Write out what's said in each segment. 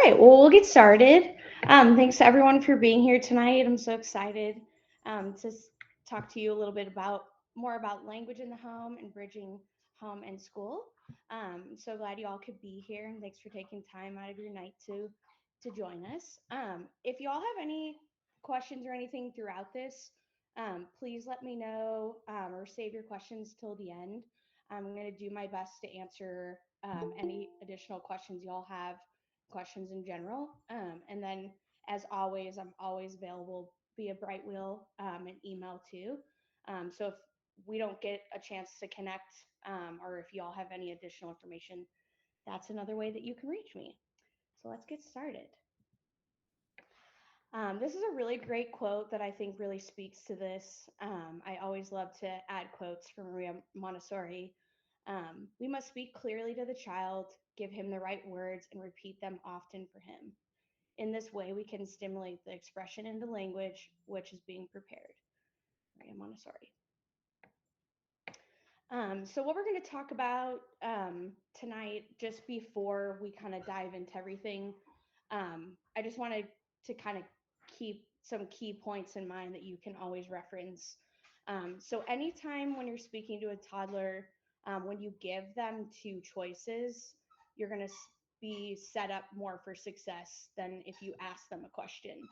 right, well, we'll get started. Thanks to everyone for being here tonight. I'm so excited to talk to you a little bit about more about language in the home and bridging home and school. So glad you all could be here, and thanks for taking time out of your night to join us. If you all have any questions or anything throughout this, please let me know or save your questions till the end. I'm going to do my best to answer any additional questions y'all have, questions in general. And then, as always, I'm always available via Brightwheel and email too. So if we don't get a chance to connect, or if y'all have any additional information, that's another way that you can reach me. So let's get started. This is a really great quote that I think really speaks to this. I always love to add quotes from Maria Montessori. We must speak clearly to the child, give him the right words, and repeat them often for him. In this way, we can stimulate the expression into language, which is being prepared. Maria Montessori. So what we're going to talk about tonight, just before we kind of dive into everything, I just wanted to kind of keep some key points in mind that you can always reference. So anytime when you're speaking to a toddler, when you give them two choices, you're going to be set up more for success than if you ask them a question.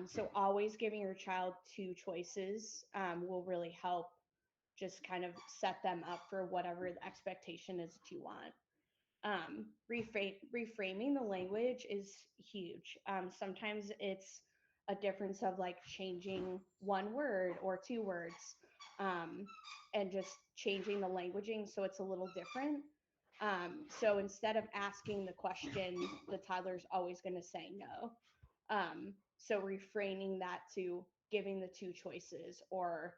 So always giving your child two choices will really help just kind of set them up for whatever the expectation is that you want. Reframing the language is huge. Sometimes it's a difference of like changing one word or two words, um, and just changing the languaging so it's a little different. So instead of asking the question, the toddler's always going to say no. So refraining that to giving the two choices or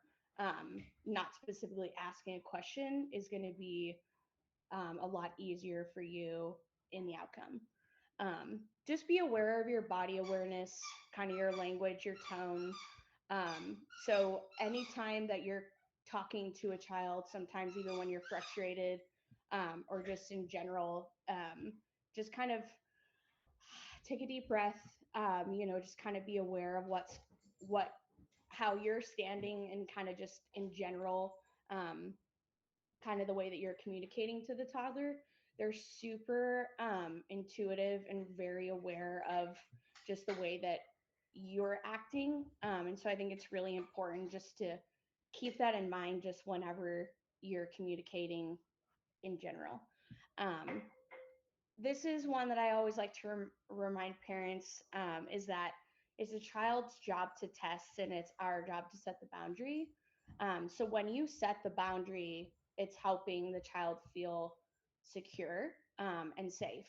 not specifically asking a question is going to be a lot easier for you in the outcome. Just be aware of your body awareness, kind of your language, your tone. So anytime that you're talking to a child, sometimes even when you're frustrated, or just in general, just kind of take a deep breath. Just kind of be aware of what how you're standing and kind of just in general, kind of the way that you're communicating to the toddler. They're super intuitive and very aware of just the way that you're acting. And so I think it's really important just to keep that in mind just whenever you're communicating in general. Um, this is one that I always like to remind parents, is that it's a child's job to test and it's our job to set the boundary. So when you set the boundary, it's helping the child feel secure and safe.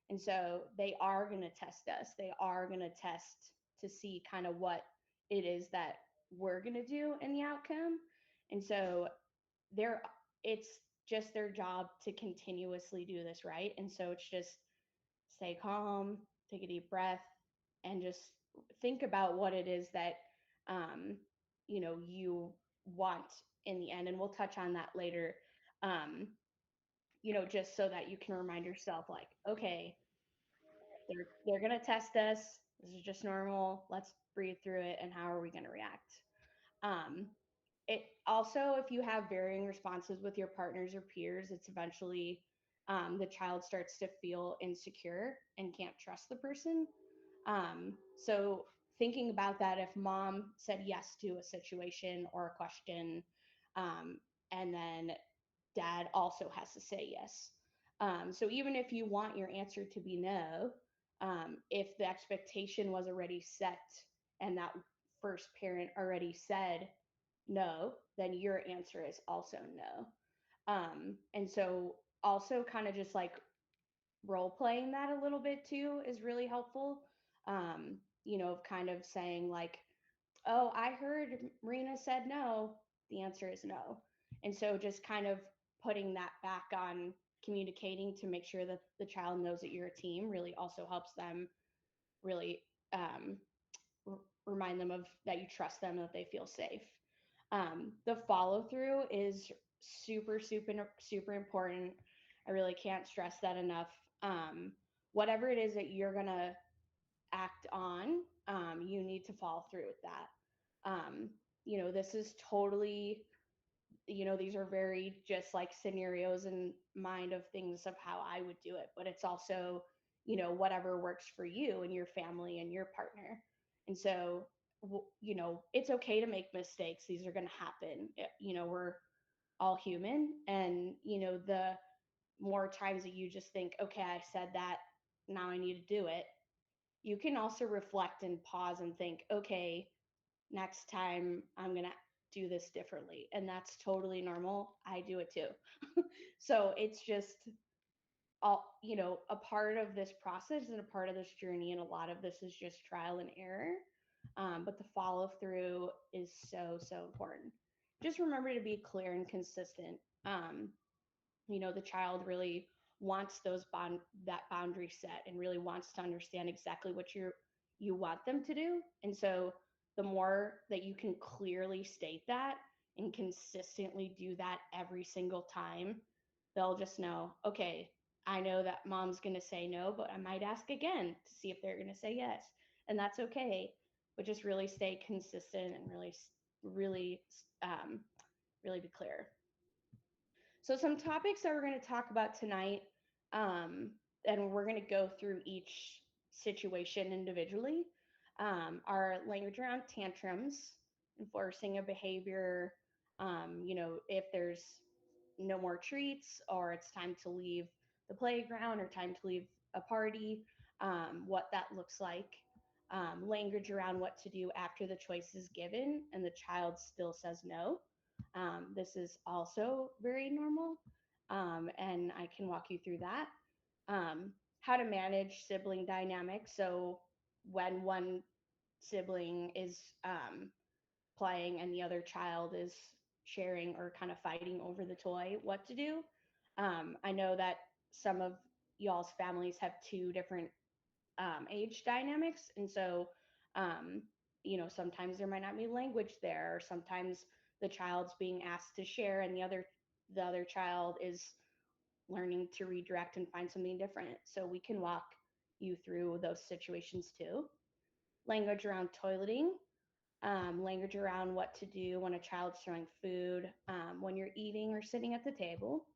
And so they are going to test us. They are going to test to see kind of what it is that we're going to do in the outcome. And so they're it's just their job to continuously do this, right? And so it's just stay calm, take a deep breath, and just think about what it is that um, you want in the end. And we'll touch on that later. Um, just so that you can remind yourself, like, okay, they're gonna test us. This is just normal. Let's breathe through it. And how are we gonna react? Um, it also, if you have varying responses with your partners or peers, it's eventually the child starts to feel insecure and can't trust the person. So thinking about that, if mom said yes to a situation or a question, um, and then dad also has to say yes. So even if you want your answer to be no, if the expectation was already set and that first parent already said no, then your answer is also no. And so also kind of just like role playing that a little bit too is really helpful. Kind of saying like, oh, I heard Marina said no. The answer is no. And so just kind of putting that back on communicating to make sure that the child knows that you're a team really also helps them really remind them of that you trust them, that they feel safe. The follow through is super, super, super important. I really can't stress that enough. whatever it is that you're going to act on, you need to follow through with that. Um, this is totally, these are very just like scenarios in mind of things of how I would do it, but it's also, whatever works for you and your family and your partner. And so, it's okay to make mistakes. These are going to happen. We're all human. And, the more times that you just think, okay, I said that, now I need to do it, you can also reflect and pause and think, okay, next time I'm going to do this differently. And that's totally normal. I do it too. So it's just all, a part of this process and a part of this journey. And a lot of this is just trial and error. But the follow through is so, so important. Just remember to be clear and consistent. Um, the child really wants that boundary set and really wants to understand exactly what you want them to do. And so the more that you can clearly state that and consistently do that every single time, they'll just know, okay, I know that mom's going to say no, but I might ask again to see if they're going to say yes. And that's okay. But just really stay consistent and really, um, really be clear. So, some topics that we're going to talk about tonight, um, and we're going to go through each situation individually, are language around tantrums, enforcing a behavior, if there's no more treats or it's time to leave the playground or time to leave a party, what that looks like. Language around what to do after the choice is given and the child still says no. This is also very normal, and I can walk you through that. How to manage sibling dynamics. So, when one sibling is playing and the other child is sharing or kind of fighting over the toy, what to do. I know that some of y'all's families have two different age dynamics, and so sometimes there might not be language there, or sometimes the child's being asked to share, and the other child is learning to redirect and find something different. So we can walk you through those situations too. Language around toileting, language around what to do when a child's throwing food, when you're eating or sitting at the table,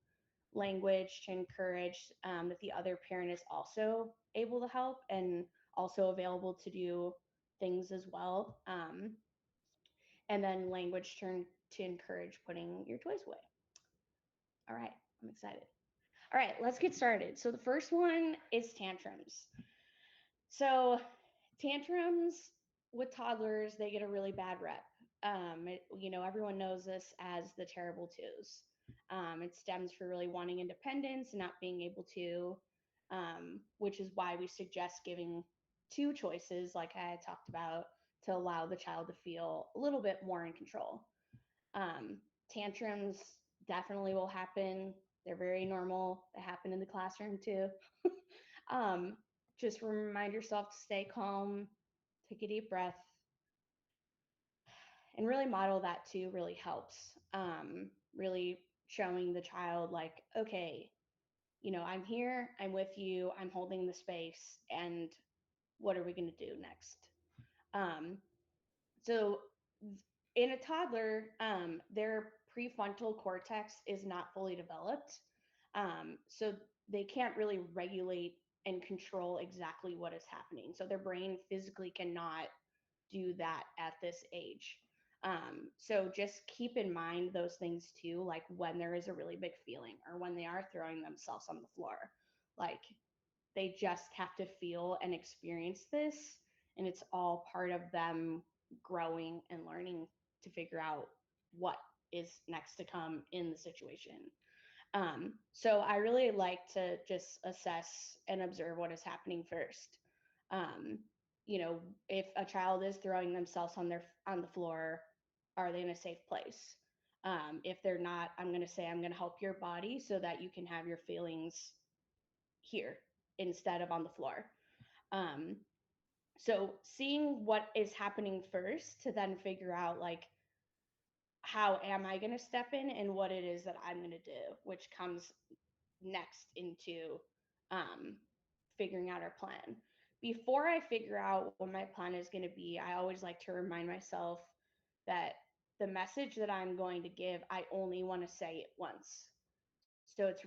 language to encourage that the other parent is also able to help and also available to do things as well. And then language to encourage putting your toys away. All right, I'm excited. All right, let's get started. So the first one is tantrums. So tantrums with toddlers, they get a really bad rep. Everyone knows this as the terrible twos. It stems for really wanting independence and not being able to, which is why we suggest giving two choices, like I talked about, to allow the child to feel a little bit more in control. Um, Tantrums definitely will happen. They're very normal. They happen in the classroom too. um, just remind yourself to stay calm, take a deep breath, and really model that too really helps. Really showing the child, like, okay, I'm here, I'm with you, I'm holding the space, and what are we going to do next? Um, so, in a toddler, their prefrontal cortex is not fully developed. So, they can't really regulate and control exactly what is happening. So, their brain physically cannot do that at this age. So just keep in mind those things too, like when there is a really big feeling or when they are throwing themselves on the floor. Like they just have to feel and experience this, and it's all part of them growing and learning to figure out what is next to come in the situation. So I really like to just assess and observe what is happening first. Um, if a child is throwing themselves on the floor, are they in a safe place? If they're not, I'm going to say I'm going to help your body so that you can have your feelings here instead of on the floor. Um, so seeing what is happening first to then figure out like how am I going to step in and what it is that I'm going to do, which comes next into um, figuring out our plan. Before I figure out what my plan is going to be, I always like to remind myself that the message that I'm going to give, I only want to say it once. So it's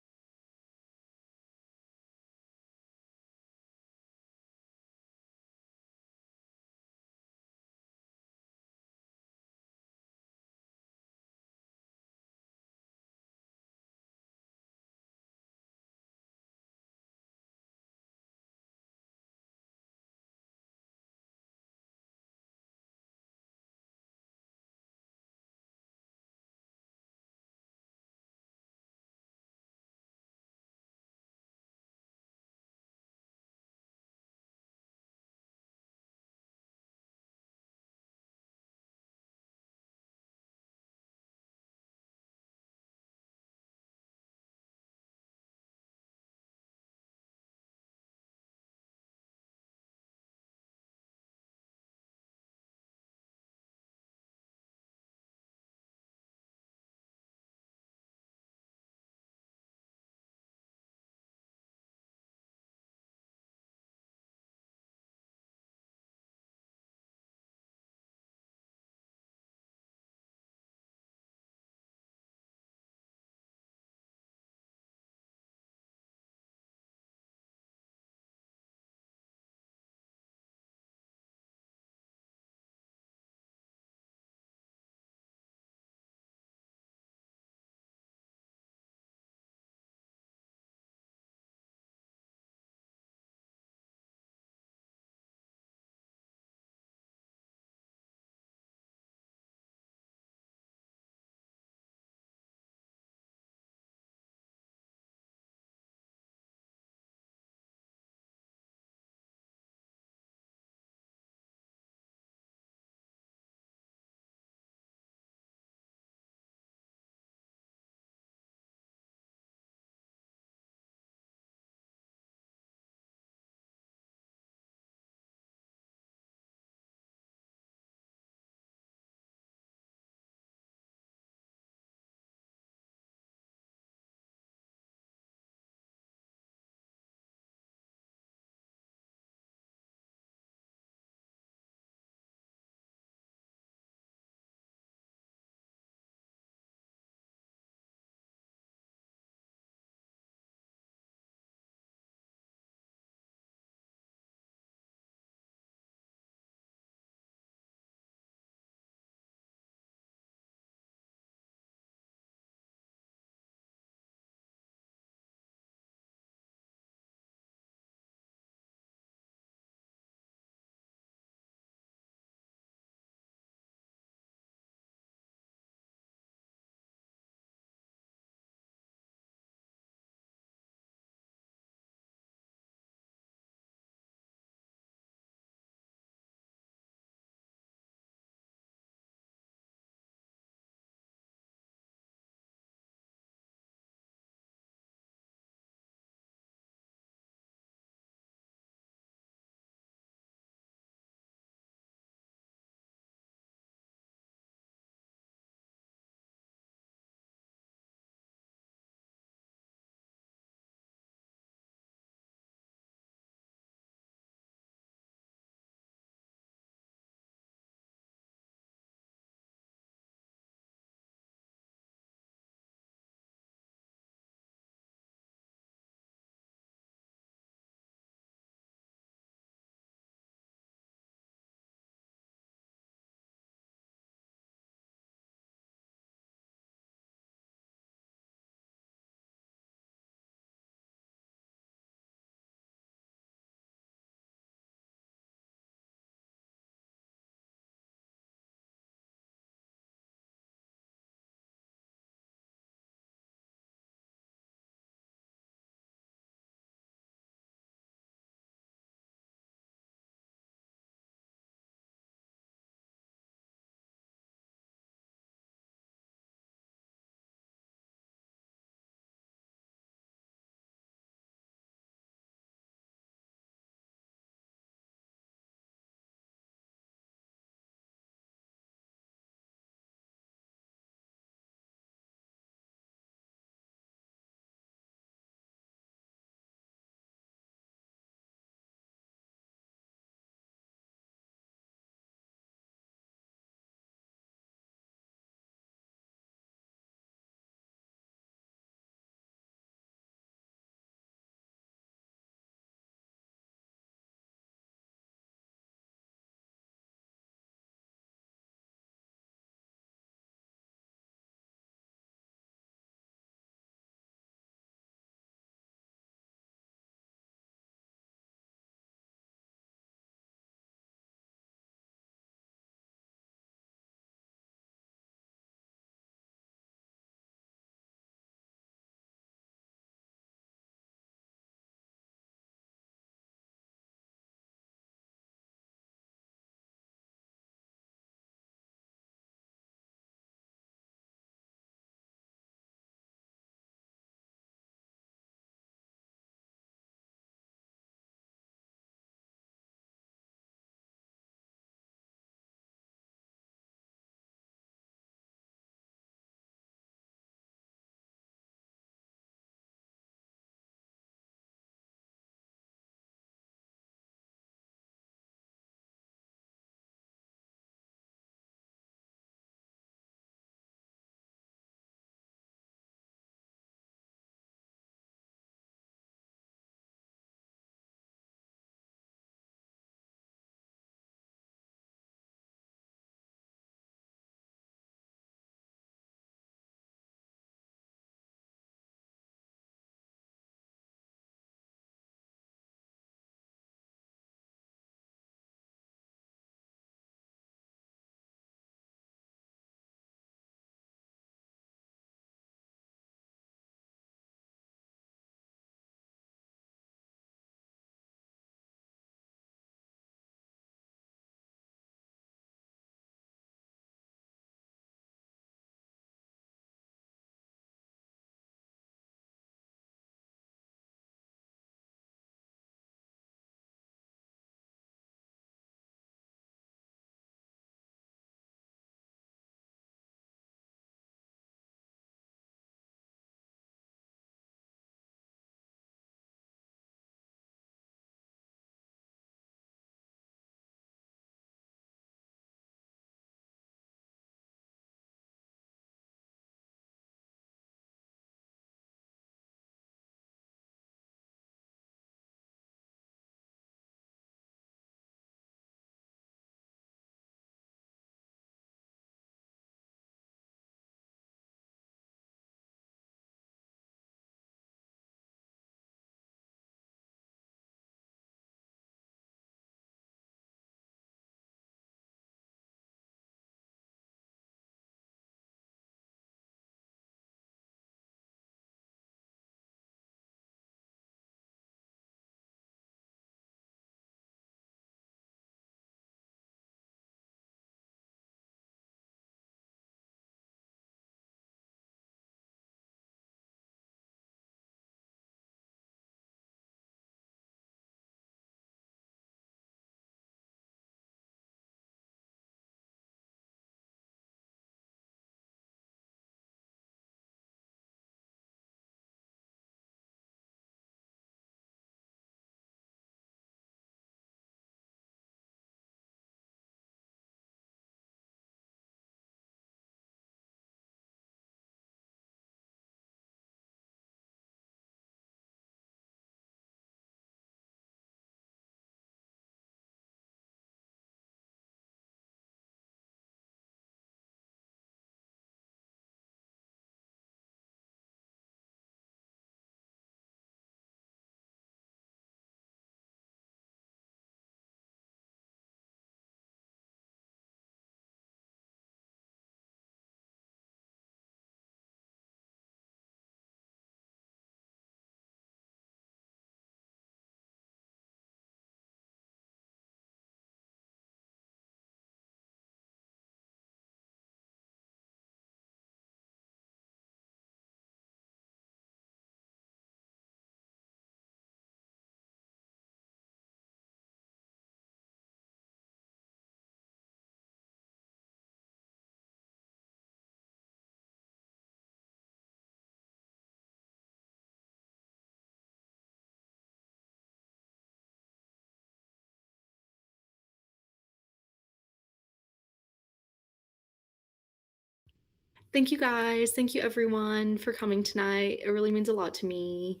Thank you guys. Thank you everyone for coming tonight. It really means a lot to me.